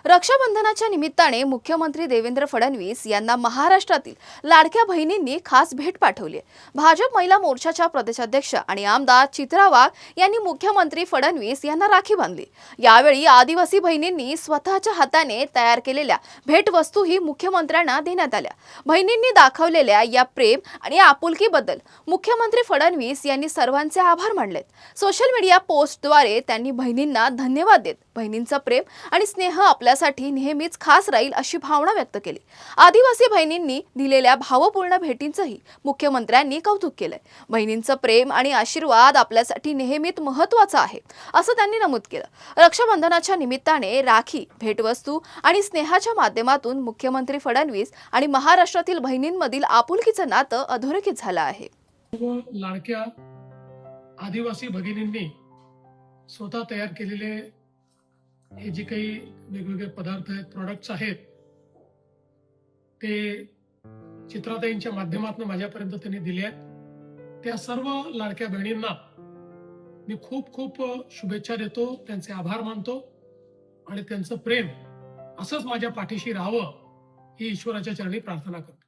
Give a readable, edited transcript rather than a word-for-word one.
रक्षाबंधनाच्या निमित्ताने मुख्यमंत्री देवेंद्र फडणवीस यांना महाराष्ट्रातील लाडक्या बहिणींनी खास भेट पाठवली आहे। भाजप महिला मोर्चाच्या प्रदेशाध्यक्ष आणि आमदार चित्रा वाघ यांनी मुख्यमंत्री फडणवीस यांना राखी बांधली। यावेळी आदिवासी बहिणींनी स्वतःच्या हाताने तयार केलेल्या भेटवस्तूही मुख्यमंत्र्यांना देण्यात आल्या। बहिणींनी दाखवलेल्या या प्रेम आणि आपुलकीबद्दल मुख्यमंत्री फडणवीस यांनी सर्वांचे आभार मानलेत। सोशल मीडिया पोस्टद्वारे त्यांनी बहिणींना धन्यवाद देत बहिणींचा प्रेम आणि स्नेह आपल्यासाठी नेहमीच खास राहील अशी भावना व्यक्त केली। आदिवासी बहिणींनी दिलेल्या भावपूर्ण भेटींचंही मुख्यमंत्र्यांनी कौतुक केलंय। बहिणींचं प्रेम आणि आशीर्वाद आपल्यासाठी नेहमीच महत्त्वाचं आहे असं त्यांनी नमूद केलं। रक्षाबंधनाच्या निमित्ताने राखी, भेटवस्तू आणि स्नेहाच्या माध्यमातून मुख्यमंत्री फडणवीस आणि महाराष्ट्रातील बहिणींमधील आपुलकीचं नातं अधोरेखित झालं आहे। लाडक्या आदिवासी भगिनींनी स्वतः तयार केलेले हे जे काही वेगवेगळे पदार्थ आहेत, प्रोडक्ट्स आहेत, ते चित्राताईंच्या माध्यमातून माझ्यापर्यंत त्यांनी दिले आहेत। त्या सर्व लाडक्या बहिणींना मी खूप खूप शुभेच्छा देतो, त्यांचे आभार मानतो आणि त्यांचं प्रेम असंच माझ्या पाठीशी राहावं ही ईश्वराच्या चरणी प्रार्थना करतो।